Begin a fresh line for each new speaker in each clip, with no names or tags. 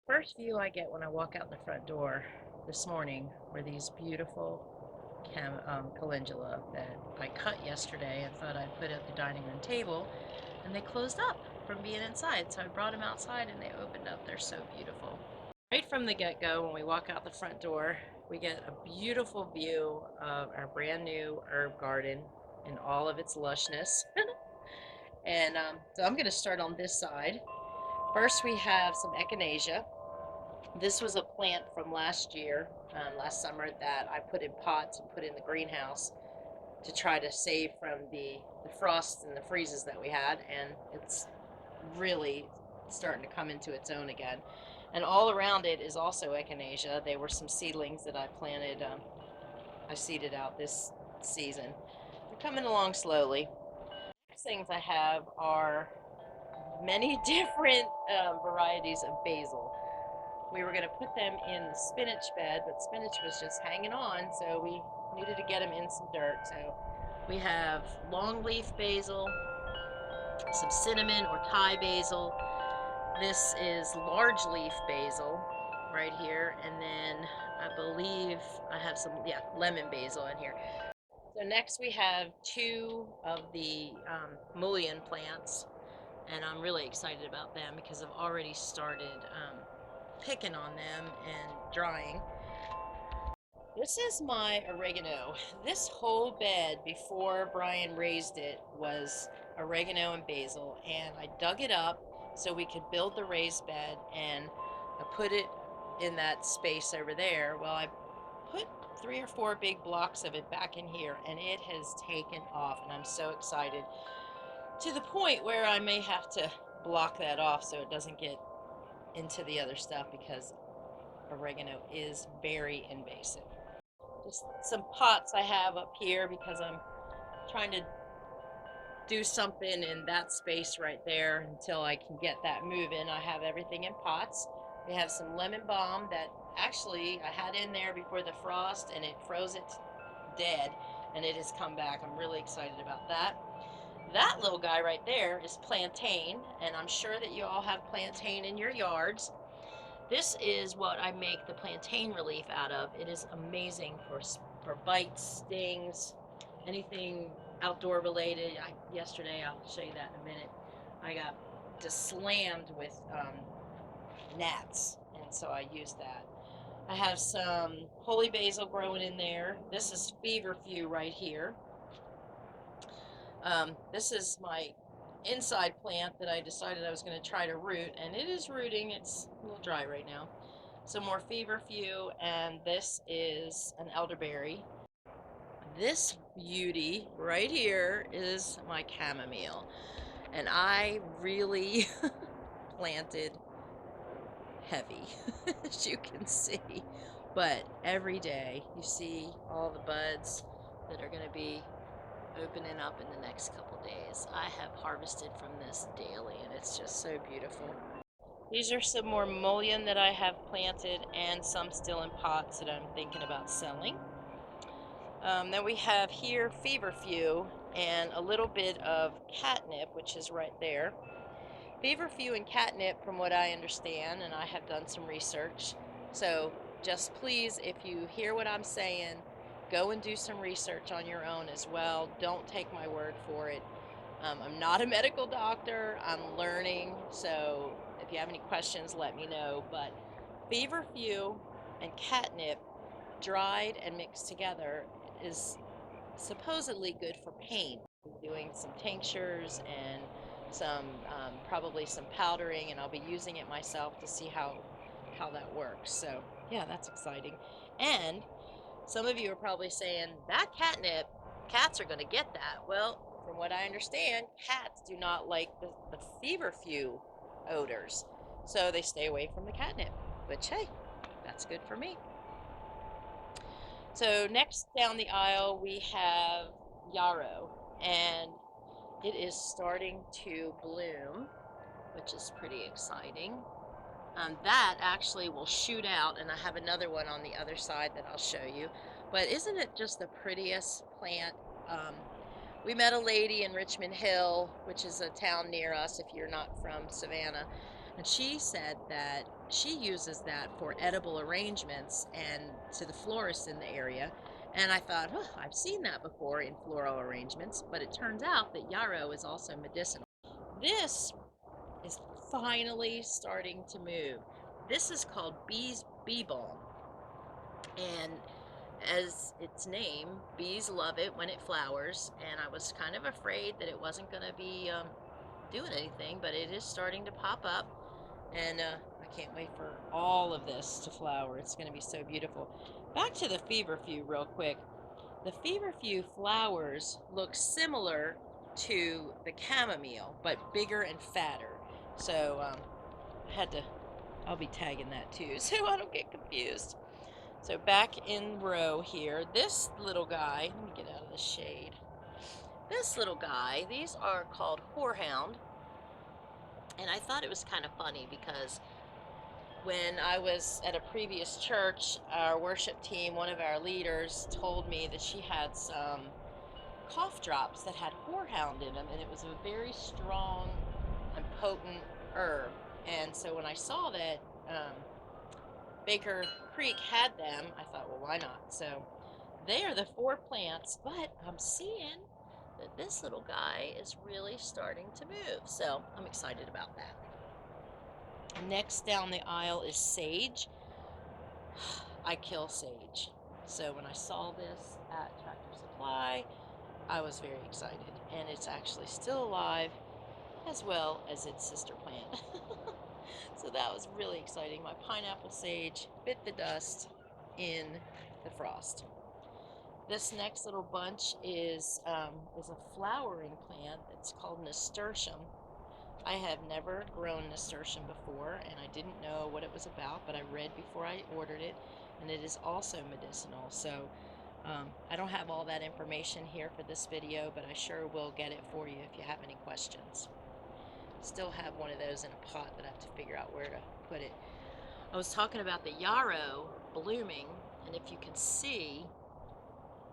First view I get when I walk out the front door this morning were these beautiful calendula that I cut yesterday and thought I'd put at the dining room table, and they closed up from being inside. So I brought them outside and they opened up. They're so beautiful. Right from the get-go, when we walk out the front door, we get a beautiful view of our brand new herb garden in all of its lushness. And so I'm going to start on this side. First, we have some echinacea. This was a plant from last year, last summer, that I put in pots and put in the greenhouse to try to save from the frosts and the freezes that we had, and it's really starting to come into its own again. And all around it is also echinacea. They were some seedlings that I planted, I seeded out this season. They're coming along slowly. Next things I have are many different varieties of basil. We were going to put them in the spinach bed, but spinach was just hanging on, so we needed to get them in some dirt. So we have longleaf basil, some cinnamon or Thai basil. This is large leaf basil right here, and then I believe I have some, yeah, lemon basil in here. So next we have two of the mullein plants, and I'm really excited about them because I've already started picking on them and drying. This is my oregano. This whole bed before Brian raised it was oregano and basil, and I dug it up so we could build the raised bed, and I put it in that space over there. Well, I put 3 or 4 big blocks of it back in here, and it has taken off, and I'm so excited, to the point where I may have to block that off so it doesn't get into the other stuff, because oregano is very invasive. Just some pots I have up here because I'm trying to do something in that space right there until I can get that moving. I have everything in pots. We have some lemon balm that actually I had in there before the frost, and it froze it dead, and it has come back. I'm really excited about that. That little guy right there is plantain, and I'm sure that you all have plantain in your yards. This is what I make the plantain relief out of. It is amazing for bites, stings, anything outdoor related. Yesterday, I'll show you that in a minute, I got just slammed with gnats, and so I used that. I have some holy basil growing in there. This is feverfew right here. This is my inside plant that I decided I was going to try to root, and it is rooting. It's a little dry right now. Some more feverfew, and this is an elderberry. This beauty right here is my chamomile, and I really planted heavy, as you can see. But every day you see all the buds that are going to be opening up in the next couple days. I have harvested from this daily, and it's just so beautiful. These are some more mullein that I have planted, and some still in pots that I'm thinking about selling. Then we have here feverfew and a little bit of catnip, which is right there. Feverfew and catnip, from what I understand, and I have done some research, so just please, if you hear what I'm saying, go and do some research on your own as well. Don't take my word for it. I'm not a medical doctor. I'm learning, so if you have any questions, let me know. But feverfew and catnip, dried and mixed together, is supposedly good for pain. I'm doing some tinctures and some probably some powdering, and I'll be using it myself to see how that works. So yeah, that's exciting. And some of you are probably saying, that catnip, cats are going to get that. Well, from what I understand, cats do not like the feverfew odors, so they stay away from the catnip, which, hey, that's good for me. So next down the aisle, we have yarrow, and it is starting to bloom, which is pretty exciting. That actually will shoot out, and I have another one on the other side that I'll show you. But isn't it just the prettiest plant? Um, we met a lady in Richmond Hill, which is a town near us if you're not from Savannah, and she said that she uses that for edible arrangements and to the florists in the area. And I thought, oh, I've seen that before in floral arrangements, but it turns out that yarrow is also medicinal. This is finally starting to move. This is called bee balm, and as its name, bees love it when it flowers. And I was kind of afraid that it wasn't going to be doing anything, but it is starting to pop up, and I can't wait for all of this to flower. It's going to be so beautiful. Back to the feverfew real quick. The feverfew flowers look similar to the chamomile, but bigger and fatter. So I'll be tagging that too, so I don't get confused. So back in row here, this little guy, let me get out of the shade. This little guy, these are called horehound. And I thought it was kind of funny because when I was at a previous church, our worship team, one of our leaders, told me that she had some cough drops that had horehound in them, and it was a very strong and potent herb. And so when I saw that Baker Creek had them, I thought, well, why not? So they are the 4 plants, but I'm seeing that this little guy is really starting to move. So I'm excited about that. Next down the aisle is sage. I kill sage. So when I saw this at Tractor Supply, I was very excited. And it's actually still alive, as well as its sister plant. So that was really exciting. My pineapple sage bit the dust in the frost. This next little bunch is a flowering plant. It's called nasturtium. I have never grown nasturtium before, and I didn't know what it was about, but I read before I ordered it, and it is also medicinal. So I don't have all that information here for this video, but I sure will get it for you if you have any questions. Still have one of those in a pot that I have to figure out where to put it. I was talking about the yarrow blooming, and if you can see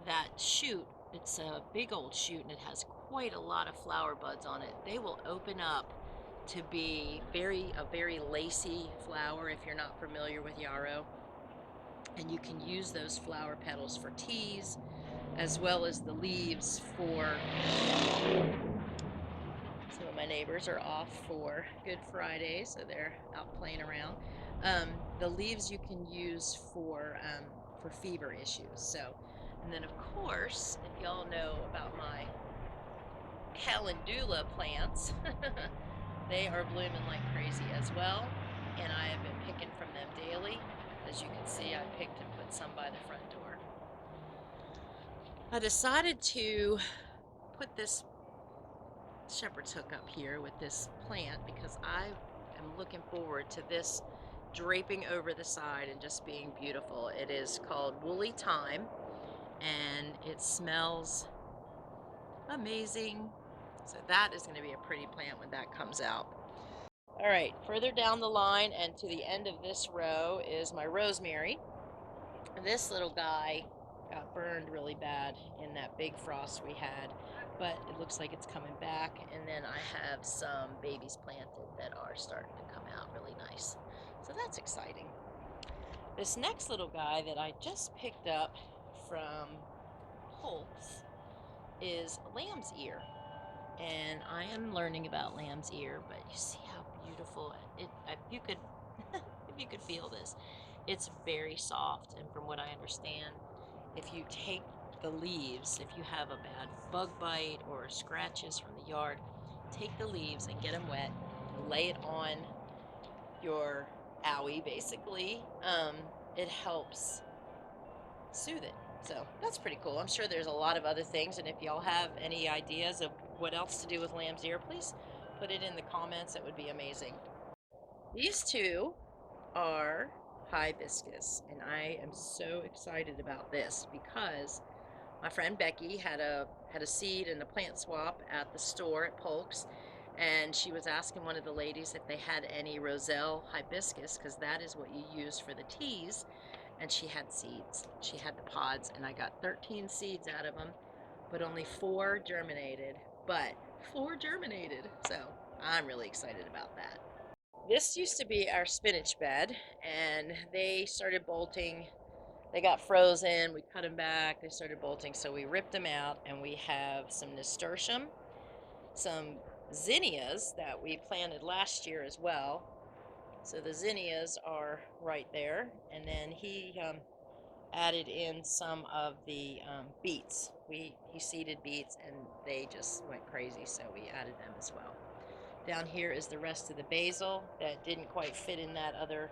that shoot, it's a big old shoot, and it has quite a lot of flower buds on it. They will open up to be a very lacy flower if you're not familiar with yarrow, and you can use those flower petals for teas, as well as the leaves for, some of my neighbors are off for Good Friday, so they're out playing around. The leaves you can use for fever issues. So, and then of course, if y'all know about my Helen Doula plants, they are blooming like crazy as well, and I have been picking from them daily. As you can see, I picked and put some by the front door. I decided to put this shepherd's hook up here with this plant because I am looking forward to this draping over the side and just being beautiful. It is called Woolly Thyme, and it smells amazing. So that is going to be a pretty plant when that comes out. All right, further down the line and to the end of this row is my rosemary. This little guy got burned really bad in that big frost we had, but it looks like it's coming back. And then I have some babies planted that are starting to come out really nice. So that's exciting. This next little guy that I just picked up from Holt's is lamb's ear. And I am learning about lamb's ear, but you see how beautiful it, if you could if you could feel this, it's very soft. And from what I understand, if you take the leaves, if you have a bad bug bite or scratches from the yard, take the leaves and get them wet, lay it on your owie basically. It helps soothe it. So that's pretty cool. I'm sure there's a lot of other things, and if y'all have any ideas of what else to do with lamb's ear, please put it in the comments. It would be amazing. These two are hibiscus, and I am so excited about this because my friend Becky had a seed and a plant swap at the store at Polk's, and she was asking one of the ladies if they had any roselle hibiscus, because that is what you use for the teas. And she had seeds. She had the pods, and I got 13 seeds out of them, but only 4 germinated. But 4 germinated, so I'm really excited about that. This used to be our spinach bed, and they started bolting. They got frozen. We cut them back. They started bolting, so we ripped them out, and we have some nasturtium, some zinnias that we planted last year as well. So the zinnias are right there, and then he added in some of the beets. He seeded beets, and they just went crazy, so we added them as well. Down here is the rest of the basil that didn't quite fit in that other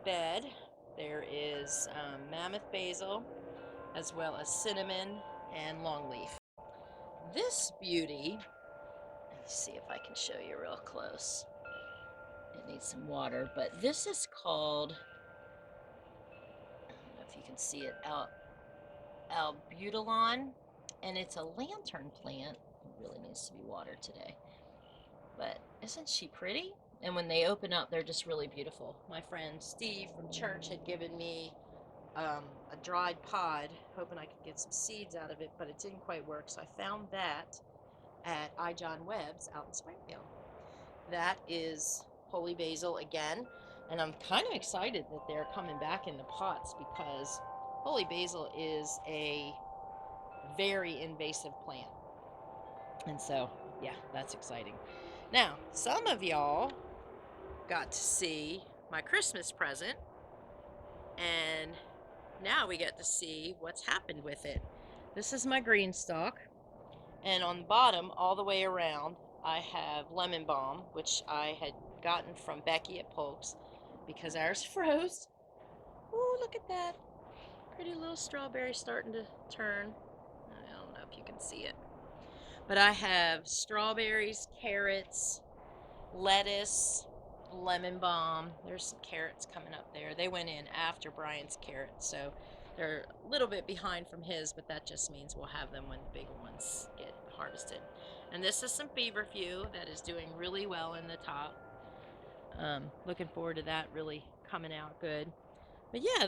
bed. There is mammoth basil, as well as cinnamon and longleaf. This beauty, let's see if I can show you real close. It needs some water, but this is called, I don't know if you can see it, albutilon, and it's a lantern plant. It really needs to be watered today. But isn't she pretty? And when they open up, they're just really beautiful. My friend Steve from church had given me a dried pod, hoping I could get some seeds out of it, but it didn't quite work. So I found that at I. John Webb's out in Springfield. That is holy basil again, and I'm kind of excited that they're coming back in the pots because holy basil is a very invasive plant. And so, yeah, that's exciting. Now, some of y'all got to see my Christmas present, and now we get to see what's happened with it. This is my green stalk, and on the bottom, all the way around, I have lemon balm, which I had gotten from Becky at Polk's because ours froze. Ooh, look at that. Pretty little strawberry starting to turn. I don't know if you can see it. But I have strawberries, carrots, lettuce, lemon balm. There's some carrots coming up there. They went in after Brian's carrots, so they're a little bit behind from his, but that just means we'll have them when the bigger ones get harvested. And this is some Feverfew that is doing really well in the top. Looking forward to that really coming out good. But yeah,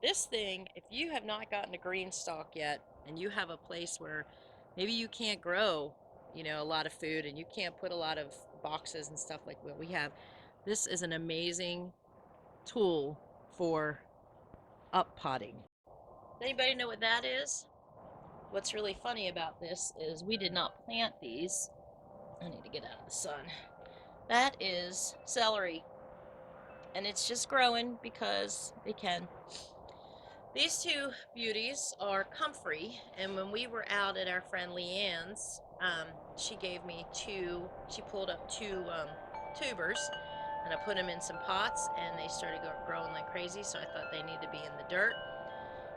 this thing, if you have not gotten a green stalk yet, and you have a place where maybe you can't grow, a lot of food, and you can't put a lot of boxes and stuff like what we have, this is an amazing tool for up potting. Anybody know what that is? What's really funny about this is we did not plant these. I need to get out of the sun. That is celery, and it's just growing because it can. These two beauties are Comfrey, and when we were out at our friend Leanne's, she gave me she pulled up two tubers, and I put them in some pots, and they started growing like crazy, so I thought they needed to be in the dirt.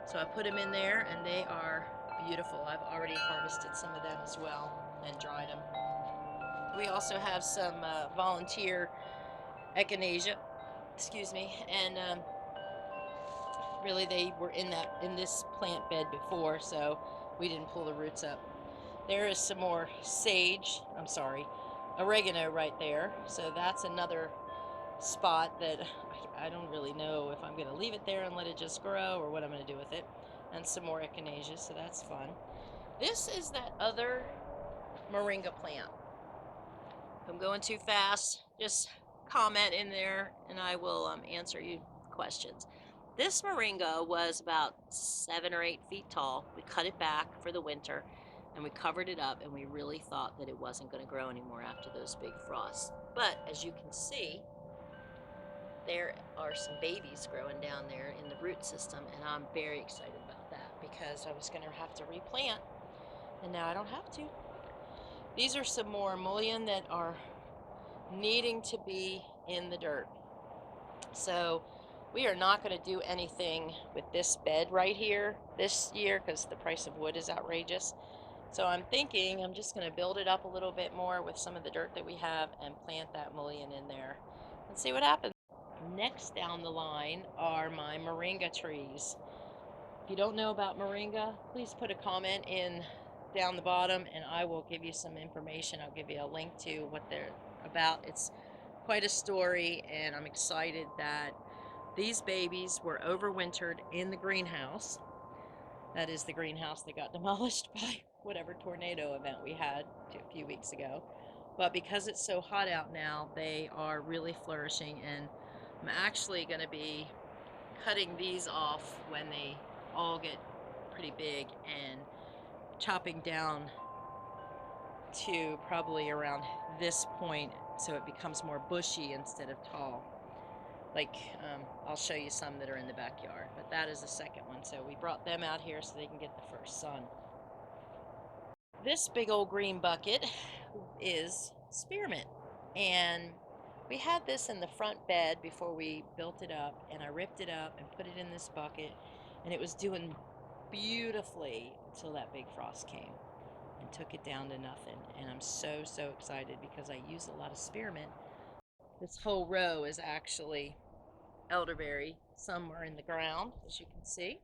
So I put them in there, and they are beautiful. I've already harvested some of them as well and dried them. We also have some volunteer Echinacea, excuse me, and really they were in this plant bed before, so we didn't pull the roots up. There is some more oregano right there, so that's another spot that I don't really know if I'm going to leave it there and let it just grow or what I'm going to do with it. And some more echinacea, so that's fun. This is that other moringa plant. If I'm going too fast, just comment in there and I will answer you questions. This moringa was about 7 or 8 feet tall. We cut it back for the winter and we covered it up, and we really thought that it wasn't going to grow anymore after those big frosts. But as you can see, there are some babies growing down there in the root system, and I'm very excited about that because I was going to have to replant, and now I don't have to. These are some more mullein that are needing to be in the dirt. So we are not going to do anything with this bed right here this year because the price of wood is outrageous. So I'm thinking I'm just going to build it up a little bit more with some of the dirt that we have and plant that mullein in there and see what happens. Next down the line are my moringa trees. If you don't know about moringa, please put a comment in down the bottom and I will give you some information. I'll give you a link to what they're about. It's quite a story, and I'm excited that these babies were overwintered in the greenhouse. That is the greenhouse that got demolished by whatever tornado event we had a few weeks ago. But because it's so hot out now, they are really flourishing, and I'm actually going to be cutting these off when they all get pretty big and chopping down to probably around this point so it becomes more bushy instead of tall. Like, I'll show you some that are in the backyard, but that is the second one. So we brought them out here so they can get the first sun. This big old green bucket is spearmint, and we had this in the front bed before we built it up, and I ripped it up and put it in this bucket, and it was doing beautifully until that big frost came and took it down to nothing. And I'm so excited because I use a lot of spearmint. This whole row is actually elderberry. Some are in the ground, as you can see.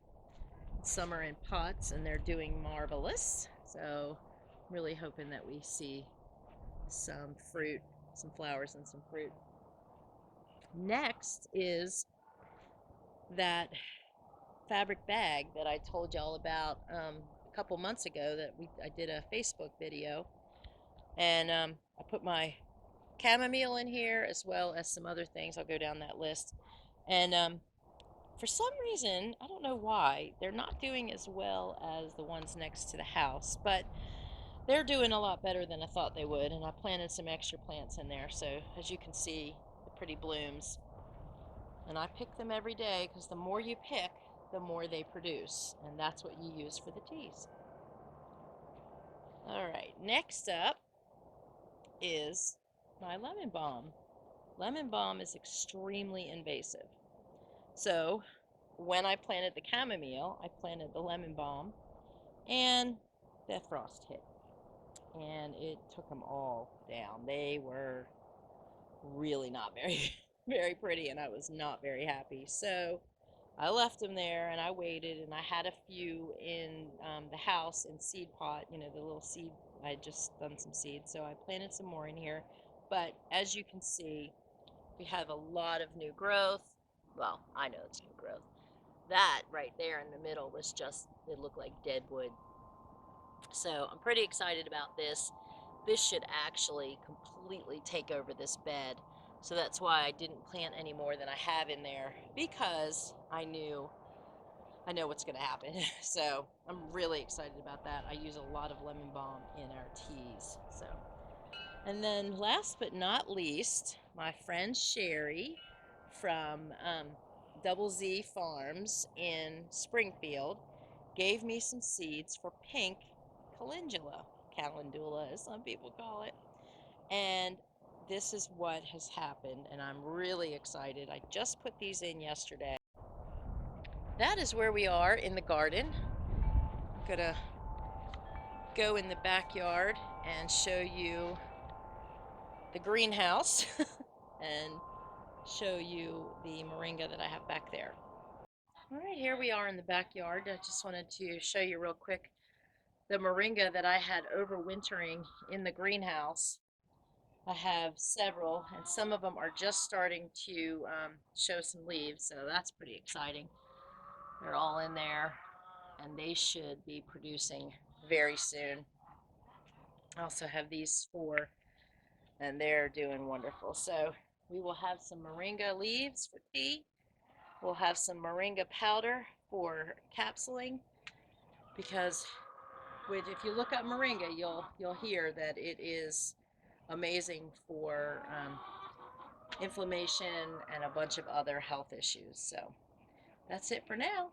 Some are in pots, and they're doing marvelous. So I'm really hoping that we see some fruit, some flowers and some fruit. Next is that fabric bag that I told y'all about a couple months ago that I did a Facebook video, and I put my chamomile in here as well as some other things. I'll go down that list. And for some reason, I don't know why, they're not doing as well as the ones next to the house, but they're doing a lot better than I thought they would. And I planted some extra plants in there, so as you can see, the pretty blooms. And I pick them every day because the more you pick, the more they produce, and that's what you use for the teas. All right, next up is my lemon balm. Lemon balm is extremely invasive. So when I planted the chamomile, I planted the lemon balm, and the frost hit, and it took them all down. They were really not very pretty, and I was not very happy. So I left them there, and I waited, and I had a few in the house in seed pot, you know, the little seed. I had just done some seeds, so I planted some more in here. But as you can see, we have a lot of new growth. Well, I know it's new growth. That right there in the middle was just, it looked like dead wood. So I'm pretty excited about this. This should actually completely take over this bed. So that's why I didn't plant any more than I have in there, because I know what's going to happen. So I'm really excited about that. I use a lot of lemon balm in our teas. So, and then last but not least, my friend Sherry from Double Z Farms in Springfield gave me some seeds for pink calendula, as some people call it. And this is what has happened, and I'm really excited. I just put these in yesterday. That is where we are in the garden. I'm gonna go in the backyard and show you the greenhouse and show you the moringa that I have back there. All right, here we are in the backyard. I just wanted to show you real quick the moringa that I had overwintering in the greenhouse. I have several, and some of them are just starting to show some leaves, so that's pretty exciting. They're all in there, and they should be producing very soon. I also have these 4, and they're doing wonderful. So we will have some moringa leaves for tea. We'll have some moringa powder for capsuling, because if you look up moringa, you'll hear that it is amazing for inflammation and a bunch of other health issues. So that's it for now.